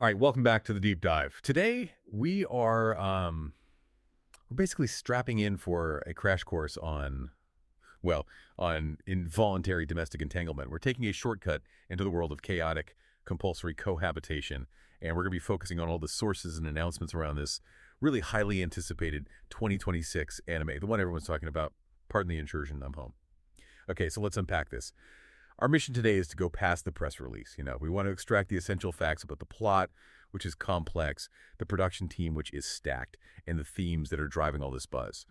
All right, welcome back to the deep dive. Today we are we're basically strapping in for a crash course on on involuntary domestic entanglement. We're taking a shortcut into the world of chaotic compulsory cohabitation, and we're going to be focusing on all the sources and announcements around this really highly anticipated 2026 anime, the one everyone's talking about. Pardon the Intrusion, I'm home. Okay, so let's unpack this. Our mission today is to go past the press release. We want to extract the essential facts about the plot, which is complex, the production team, which is stacked, and the themes that are driving all this buzz.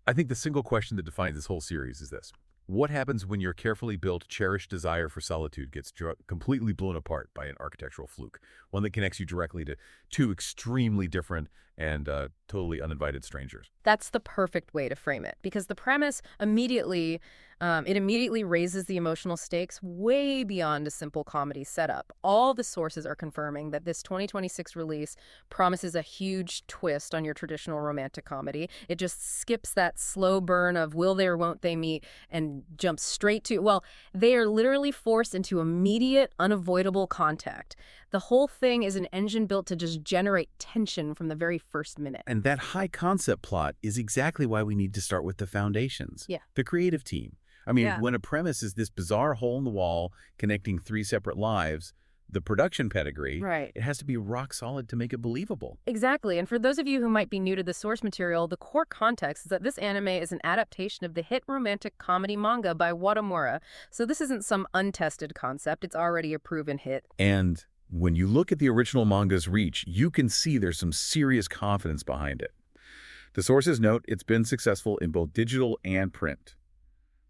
I think the single question that defines this whole series is this. What happens when your carefully built, cherished desire for solitude gets completely blown apart by an architectural fluke, one that connects you directly to two extremely different and totally uninvited strangers? That's the perfect way to frame it, because the premise immediately raises the emotional stakes way beyond a simple comedy setup. All the sources are confirming that this 2026 release promises a huge twist on your traditional romantic comedy. It just skips that slow burn of will they or won't they meet and jumps straight to, well, they are literally forced into immediate, unavoidable contact. The whole thing is an engine built to just generate tension from the very first minute. And that high concept plot is exactly why we need to start with the foundations. Yeah. The creative team. When a premise is this bizarre hole in the wall connecting three separate lives, the production pedigree, right, it has to be rock solid to make it believable. Exactly. And for those of you who might be new to the source material, the core context is that this anime is an adaptation of the hit romantic comedy manga by Wadamura. So this isn't some untested concept. It's already a proven hit. And when you look at the original manga's reach, you can see there's some serious confidence behind it. The sources note it's been successful in both digital and print.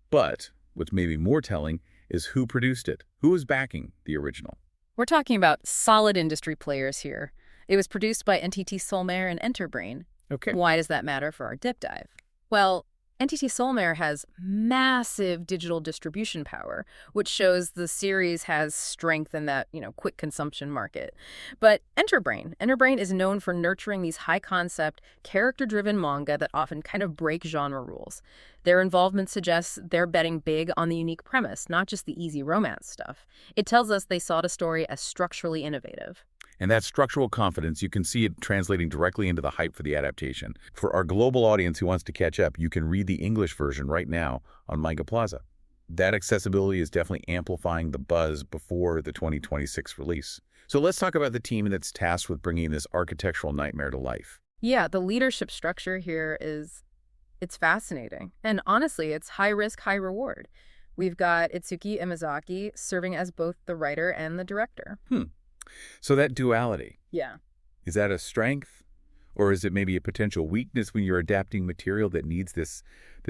But what's maybe more telling is who produced it, who is backing the original. We're talking about solid industry players here. It was produced by NTT Solmare and Enterbrain. Okay. Why does that matter for our dip dive? Well, NTT Solmare has massive digital distribution power, which shows the series has strength in that, quick consumption market. But Enterbrain is known for nurturing these high-concept, character-driven manga that often kind of break genre rules. Their involvement suggests they're betting big on the unique premise, not just the easy romance stuff. It tells us they saw the story as structurally innovative. And that structural confidence, you can see it translating directly into the hype for the adaptation. For our global audience who wants to catch up, you can read the English version right now on Manga Plaza. That accessibility is definitely amplifying the buzz before the 2026 release. So let's talk about the team that's tasked with bringing this architectural nightmare to life. Yeah, the leadership structure here it's fascinating. And honestly, it's high risk, high reward. We've got Itsuki Imazaki serving as both the writer and the director. So that duality. Yeah. Is that a strength? Or is it maybe a potential weakness when you're adapting material that needs this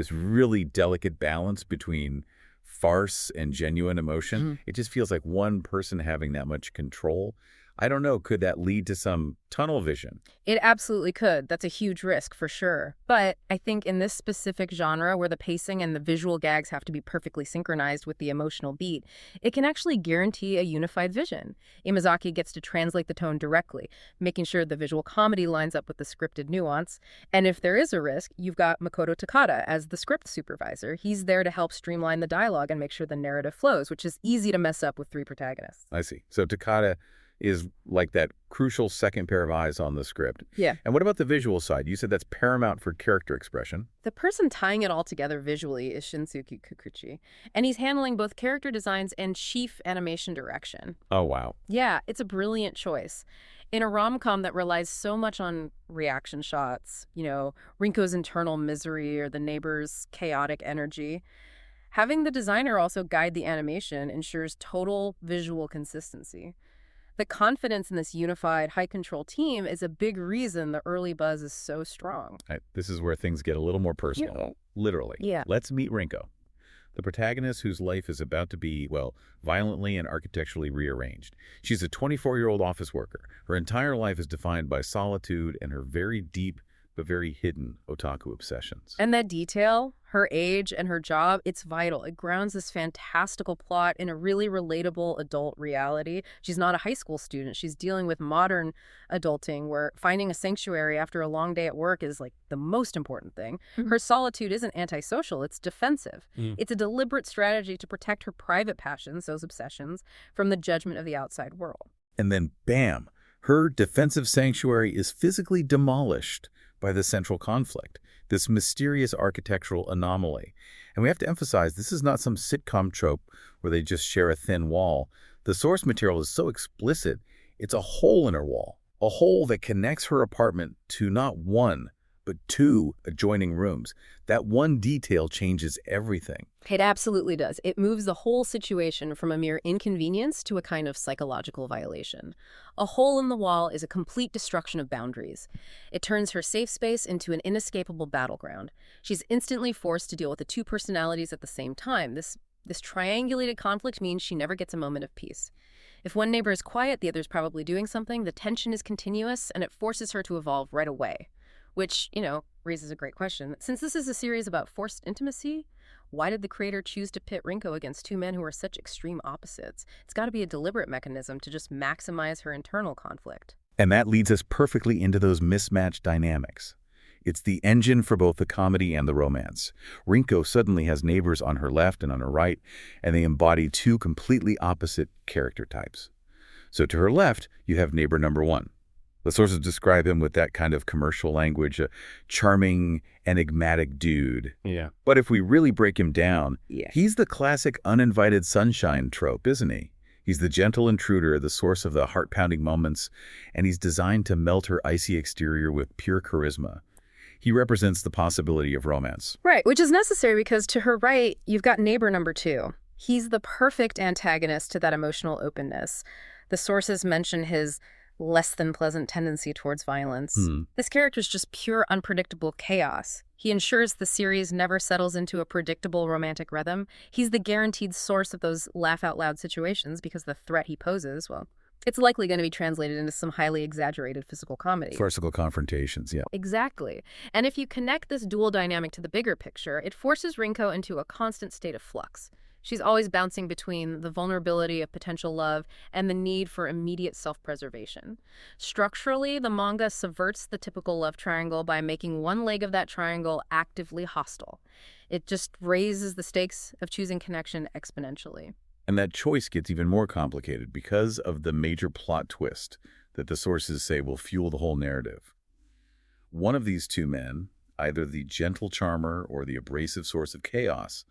really delicate balance between farce and genuine emotion? Mm-hmm. It just feels like one person having that much control. I don't know, could that lead to some tunnel vision? It absolutely could. That's a huge risk for sure. But I think in this specific genre where the pacing and the visual gags have to be perfectly synchronized with the emotional beat, it can actually guarantee a unified vision. Imazaki gets to translate the tone directly, making sure the visual comedy lines up with the scripted nuance. And if there is a risk, you've got Makoto Takada as the script supervisor. He's there to help streamline the dialogue and make sure the narrative flows, which is easy to mess up with three protagonists. I see. So Takada is like that crucial second pair of eyes on the script. Yeah. And what about the visual side? You said that's paramount for character expression. The person tying it all together visually is Shinsuke Kikuchi, and he's handling both character designs and chief animation direction. Oh, wow. Yeah, it's a brilliant choice. In a rom-com that relies so much on reaction shots, Rinko's internal misery or the neighbor's chaotic energy, having the designer also guide the animation ensures total visual consistency. The confidence in this unified, high-control team is a big reason the early buzz is so strong. This is where things get a little more personal, literally. Yeah. Let's meet Rinko, the protagonist whose life is about to be, violently and architecturally rearranged. She's a 24-year-old office worker. Her entire life is defined by solitude and her very deep but very hidden otaku obsessions. And that detail, her age and her job, it's vital. It grounds this fantastical plot in a really relatable adult reality. She's not a high school student. She's dealing with modern adulting where finding a sanctuary after a long day at work is like the most important thing. Mm-hmm. Her solitude isn't antisocial, it's defensive. It's a deliberate strategy to protect her private passions, those obsessions, from the judgment of the outside world. And then, bam, Her defensive sanctuary is physically demolished by the central conflict, this mysterious architectural anomaly. And we have to emphasize, this is not some sitcom trope where they just share a thin wall. The source material is so explicit, it's a hole in her wall, a hole that connects her apartment to not one, but two adjoining rooms. That one detail changes everything. It absolutely does. It moves the whole situation from a mere inconvenience to a kind of psychological violation. A hole in the wall is a complete destruction of boundaries. It turns her safe space into an inescapable battleground. She's instantly forced to deal with the two personalities at the same time. This triangulated conflict means she never gets a moment of peace. If one neighbor is quiet, the other's probably doing something. The tension is continuous, and it forces her to evolve right away. Which, raises a great question. Since this is a series about forced intimacy, why did the creator choose to pit Rinko against two men who are such extreme opposites? It's got to be a deliberate mechanism to just maximize her internal conflict. And that leads us perfectly into those mismatched dynamics. It's the engine for both the comedy and the romance. Rinko suddenly has neighbors on her left and on her right, and they embody two completely opposite character types. So to her left, you have neighbor number one. The sources describe him with that kind of commercial language, a charming, enigmatic dude. Yeah. But if we really break him down, Yeah. he's the classic uninvited sunshine trope, isn't he? He's the gentle intruder, the source of the heart-pounding moments, and he's designed to melt her icy exterior with pure charisma. He represents the possibility of romance. Right, which is necessary because to her right, you've got neighbor number two. He's the perfect antagonist to that emotional openness. The sources mention his less than pleasant tendency towards violence. This character is just pure unpredictable chaos. He ensures the series never settles into a predictable romantic rhythm. He's the guaranteed source of those laugh-out-loud situations because the threat he poses, well, it's likely going to be translated into some highly exaggerated physical comedy. Farcical confrontations, yeah. Exactly. And if you connect this dual dynamic to the bigger picture, it forces Rinko into a constant state of flux. She's always bouncing between the vulnerability of potential love and the need for immediate self-preservation. Structurally, the manga subverts the typical love triangle by making one leg of that triangle actively hostile. It just raises the stakes of choosing connection exponentially. And that choice gets even more complicated because of the major plot twist that the sources say will fuel the whole narrative. One of these two men, either the gentle charmer or the abrasive source of chaos,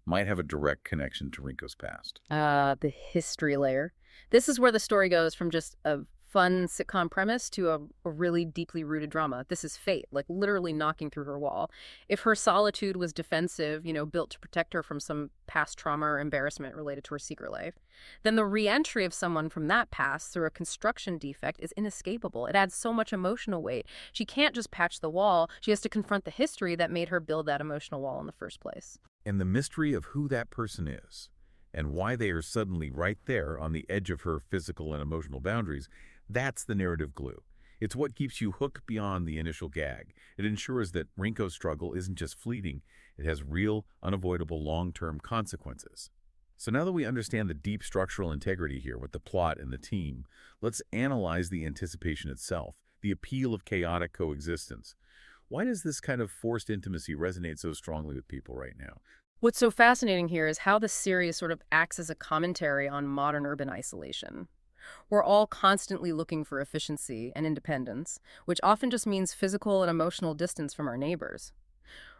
might have a direct connection to Rinko's past. The history layer. This is where the story goes from just a fun sitcom premise to a really deeply rooted drama. This is fate, like literally knocking through her wall. If her solitude was defensive, built to protect her from some past trauma or embarrassment related to her secret life, then the re-entry of someone from that past through a construction defect is inescapable. It adds so much emotional weight. She can't just patch the wall. She has to confront the history that made her build that emotional wall in the first place. And the mystery of who that person is and why they are suddenly right there on the edge of her physical and emotional boundaries, that's the narrative glue. It's what keeps you hooked beyond the initial gag. It ensures that Rinko's struggle isn't just fleeting. It has real, unavoidable long-term consequences. So now that we understand the deep structural integrity here with the plot and the team, let's analyze the anticipation itself, the appeal of chaotic coexistence. Why does this kind of forced intimacy resonate so strongly with people right now? What's so fascinating here is how the series sort of acts as a commentary on modern urban isolation. We're all constantly looking for efficiency and independence, which often just means physical and emotional distance from our neighbors.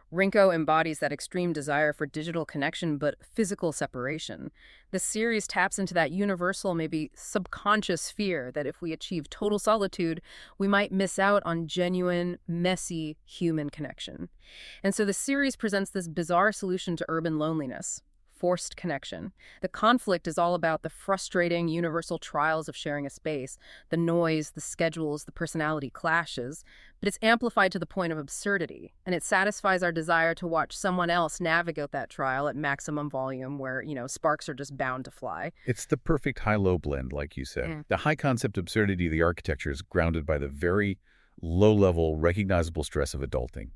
Rinko embodies that extreme desire for digital connection but physical separation. The series taps into that universal, maybe subconscious fear that if we achieve total solitude, we might miss out on genuine, messy human connection. And so the series presents this bizarre solution to urban loneliness: forced connection. The conflict is all about the frustrating universal trials of sharing a space, the noise, the schedules, the personality clashes, but it's amplified to the point of absurdity, and it satisfies our desire to watch someone else navigate that trial at maximum volume where, sparks are just bound to fly. It's the perfect high-low blend, like you said. Yeah. The high-concept absurdity of the architecture is grounded by the very low-level, recognizable stress of adulting.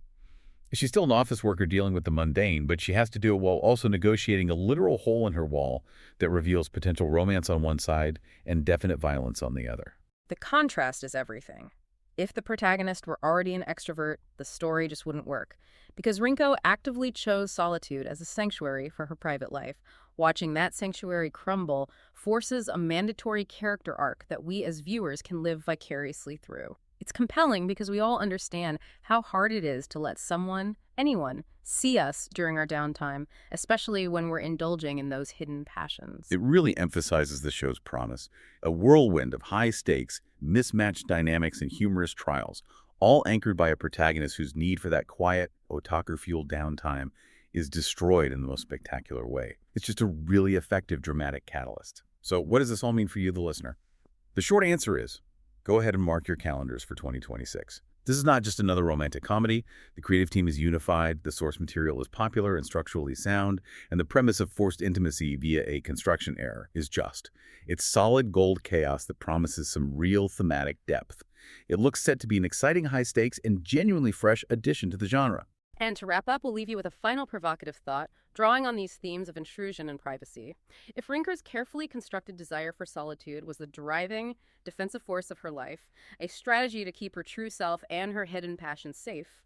She's still an office worker dealing with the mundane, but she has to do it while also negotiating a literal hole in her wall that reveals potential romance on one side and definite violence on the other. The contrast is everything. If the protagonist were already an extrovert, the story just wouldn't work. because Rinko actively chose solitude as a sanctuary for her private life. Watching that sanctuary crumble forces a mandatory character arc that we as viewers can live vicariously through. It's compelling because we all understand how hard it is to let someone, anyone, see us during our downtime, especially when we're indulging in those hidden passions. It really emphasizes the show's promise. A whirlwind of high stakes, mismatched dynamics, and humorous trials, all anchored by a protagonist whose need for that quiet, otaku-fueled downtime is destroyed in the most spectacular way. It's just a really effective dramatic catalyst. So what does this all mean for you, the listener? The short answer is, go ahead and mark your calendars for 2026. This is not just another romantic comedy. The creative team is unified, the source material is popular and structurally sound, and the premise of forced intimacy via a construction error is just. It's solid gold chaos that promises some real thematic depth. It looks set to be an exciting high-stakes and genuinely fresh addition to the genre. And to wrap up, we'll leave you with a final provocative thought, drawing on these themes of intrusion and privacy. If Rinker's carefully constructed desire for solitude was the driving, defensive force of her life, a strategy to keep her true self and her hidden passions safe,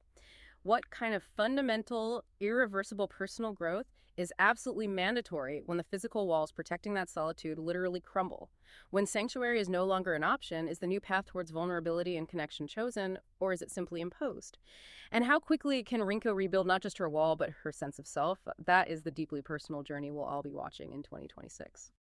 what kind of fundamental, irreversible personal growth is absolutely mandatory when the physical walls protecting that solitude literally crumble? When sanctuary is no longer an option, is the new path towards vulnerability and connection chosen, or is it simply imposed? And how quickly can Rinko rebuild not just her wall, but her sense of self? That is the deeply personal journey we'll all be watching in 2026.